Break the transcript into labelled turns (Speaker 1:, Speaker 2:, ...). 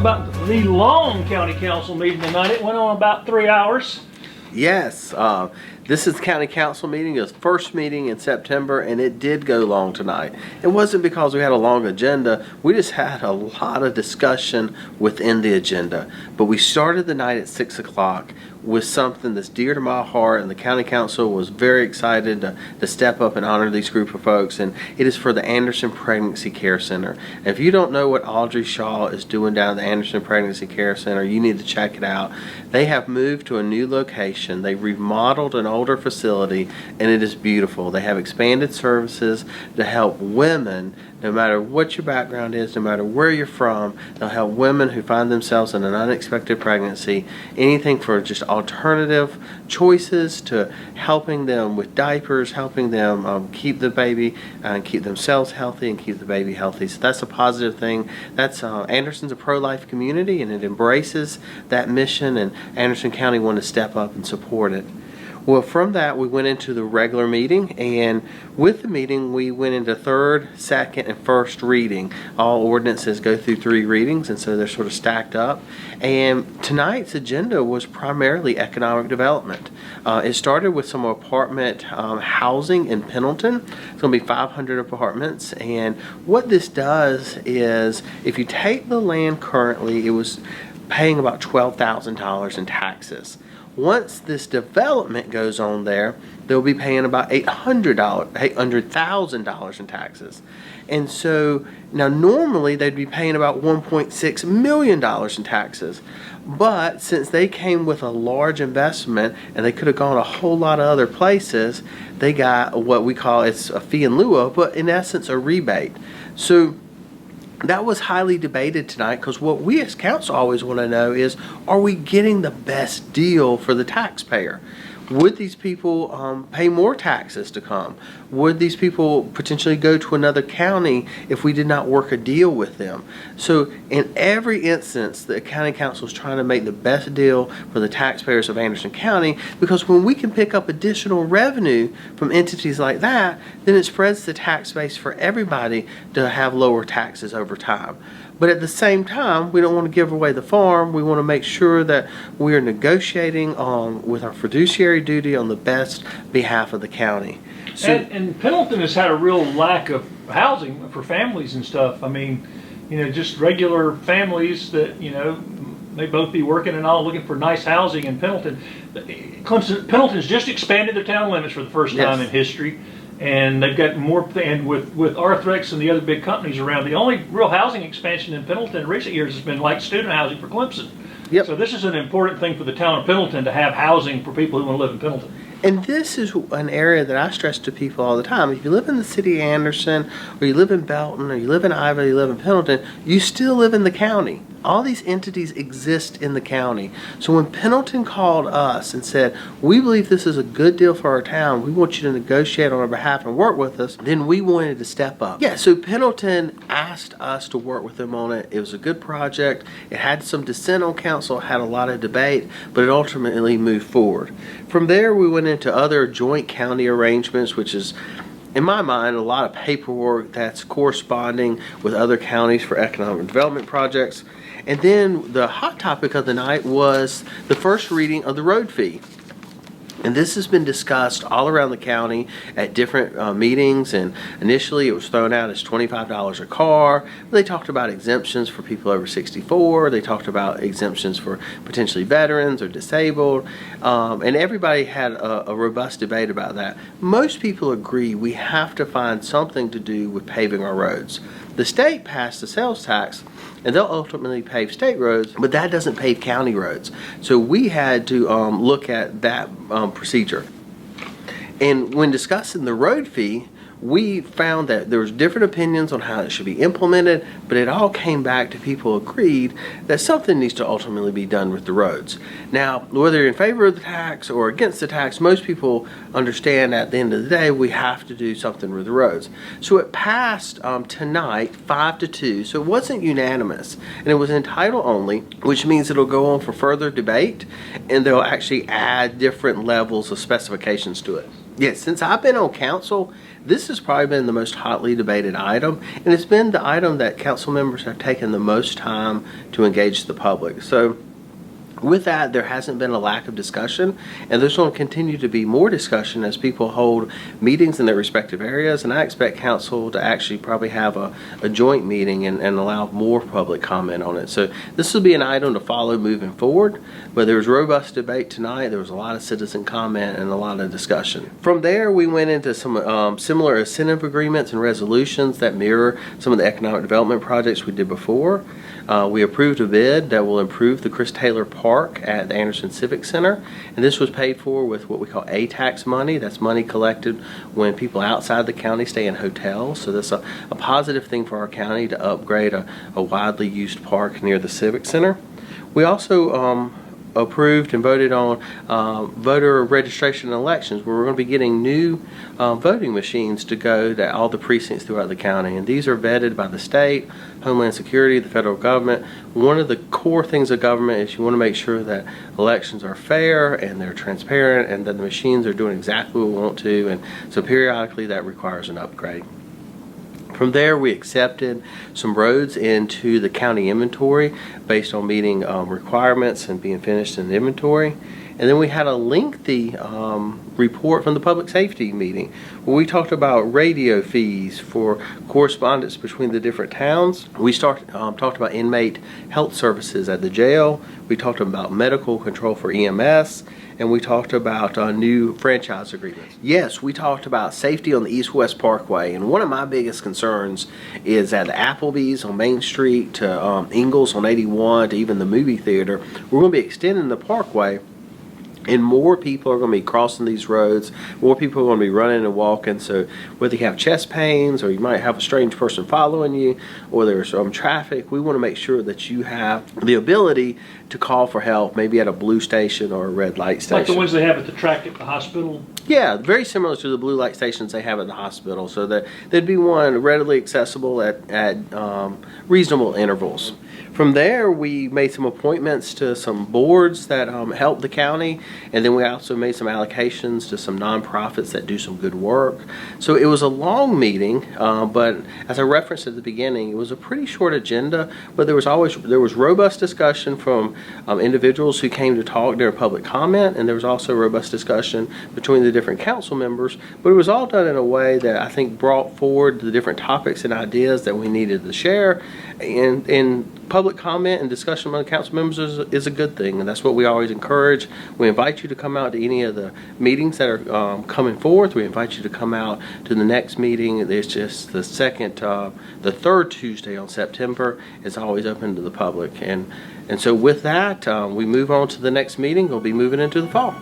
Speaker 1: about the long county council meeting tonight. It went on about 3 hours.
Speaker 2: Yes, this is the county council meeting. It was the first meeting in September, and it did go long tonight. It wasn't because we had a long agenda. We just had a lot of discussion within the agenda. But we started the night at 6 o'clock with something that's dear to my heart, and the county council was very excited to step up and honor these group of folks, and it is for the Anderson Pregnancy Care Center. And if you don't know what Audrey Shaw is doing down at the Anderson Pregnancy Care Center, you need to check it out. They have moved to a new location. They remodeled an older facility, and it is beautiful. They have expanded services to help women, no matter what your background is, no matter where you're from. They'll help women who find themselves in an unexpected pregnancy, anything for just alternative choices to helping them with diapers, helping them keep the baby and keep themselves healthy and keep the baby healthy. So that's a positive thing. That's Anderson's a pro-life community, and it embraces that mission, and Anderson County wanted to step up and support it. Well, from that, we went into the regular meeting, and with the meeting, we went into third, second, and first reading. All ordinances go through 3 readings, and so they're sort of stacked up. And tonight's agenda was primarily economic development. It started with some apartment housing in Pendleton. It's going to be 500 apartments, and what this does is, if you take the land currently, it was paying about $12,000 in taxes. Once this development goes on there, they'll be paying about $800,000 in taxes. And so now normally they'd be paying about $1.6 million in taxes. But since they came with a large investment and they could have gone a whole lot of other places, they got what we call, it's a fee in lieu of, but in essence a rebate. So that was highly debated tonight, because what we as council always want to know is, are we getting the best deal for the taxpayer? Would these people pay more taxes to come? Would these people potentially go to another county if we did not work a deal with them? So in every instance, the county council is trying to make the best deal for the taxpayers of Anderson County, because when we can pick up additional revenue from entities like that, then it spreads the tax base for everybody to have lower taxes over time. But at the same time, we don't want to give away the farm. We want to make sure that we are negotiating with our fiduciary duty on the best behalf of the county. So,
Speaker 1: and Pendleton has had a real lack of housing for families and stuff. I mean, just regular families that, may both be working and all, looking for nice housing in Pendleton. Pendleton's just expanded their town limits for the first time in history. And they've got more, and with Arthrex and the other big companies around, the only real housing expansion in Pendleton in recent years has been like student housing for Clemson.
Speaker 2: Yep.
Speaker 1: So this is an important thing for the town of Pendleton, to have housing for people who want to live in Pendleton.
Speaker 2: And this is an area that I stress to people all the time. If you live in the city of Anderson, or you live in Belton, or you live in Ivy, or you live in Pendleton, you still live in the county. All these entities exist in the county. So when Pendleton called us and said, we believe this is a good deal for our town, we want you to negotiate on our behalf and work with us, then we wanted to step up. Yeah, so Pendleton asked us to work with them on it. It was a good project. It had some dissent on council, had a lot of debate, but it ultimately moved forward. From there, we went into other joint county arrangements, which is, in my mind, a lot of paperwork that's corresponding with other counties for economic development projects. And then the hot topic of the night was the first reading of the road fee. And this has been discussed all around the county at different meetings, and initially it was thrown out as $25 a car. They talked about exemptions for people over 64. They talked about exemptions for potentially veterans or disabled. And everybody had a robust debate about that. Most people agree we have to find something to do with paving our roads. The state passed the sales tax, and they'll ultimately pave state roads, but that doesn't pave county roads. So we had to look at that procedure. And when discussing the road fee, we found that there was different opinions on how it should be implemented, but it all came back to people agreed that something needs to ultimately be done with the roads. Now, whether you're in favor of the tax or against the tax, most people understand at the end of the day we have to do something with the roads. So it passed tonight 5-2, so it wasn't unanimous, and it was in title only, which means it'll go on for further debate, and they'll actually add different levels of specifications to it. Yes, since I've been on council, this is has probably been the most hotly debated item, and it's been the item that council members have taken the most time to engage the public. So with that, there hasn't been a lack of discussion, and there's going to continue to be more discussion as people hold meetings in their respective areas, and I expect council to actually probably have a joint meeting and allow more public comment on it. So this will be an item to follow moving forward, but there was robust debate tonight. There was a lot of citizen comment and a lot of discussion. From there, we went into some similar incentive agreements and resolutions that mirror some of the economic development projects we did before. We approved a bid that will improve the Chris Taylor Park at the Anderson Civic Center, and this was paid for with what we call A-tax money. That's money collected when people outside the county stay in hotels. So that's a positive thing for our county to upgrade a widely used park near the Civic Center. We also approved and voted on voter registration and elections, where we're going to be getting new voting machines to go to all the precincts throughout the county, and these are vetted by the state, Homeland Security, the federal government. One of the core things of government is you want to make sure that elections are fair and they're transparent and that the machines are doing exactly what we want to, and so periodically that requires an upgrade. From there, we accepted some roads into the county inventory based on meeting requirements and being finished in the inventory. And then we had a lengthy report from the public safety meeting where we talked about radio fees for correspondence between the different towns. We talked about inmate health services at the jail. We talked about medical control for EMS. And we talked about new franchise agreements. Yes, we talked about safety on the East-West Parkway, and one of my biggest concerns is at the Applebee's on Main Street to Ingalls on 81 to even the movie theater. We're going to be extending the parkway, and more people are going to be crossing these roads. More people are going to be running and walking. So whether you have chest pains or you might have a strange person following you or there's traffic, we want to make sure that you have the ability to call for help, maybe at a blue station or a red light station.
Speaker 1: Like the ones they have at the track at the hospital?
Speaker 2: Yeah, very similar to the blue light stations they have at the hospital. So that there'd be one readily accessible at reasonable intervals. From there, we made some appointments to some boards that help the county, and then we also made some allocations to some nonprofits that do some good work. So it was a long meeting, but as I referenced at the beginning, it was a pretty short agenda, but there was robust discussion from individuals who came to talk during public comment, and there was also robust discussion between the different council members, but it was all done in a way that I think brought forward the different topics and ideas that we needed to share, and public comment and discussion among the council members is a good thing, and that's what we always encourage. We invite you to come out to any of the meetings that are coming forth. We invite you to come out to the next meeting. It's just the third Tuesday on September. It's always open to the public, and so with that, we move on to the next meeting. We'll be moving into the fall.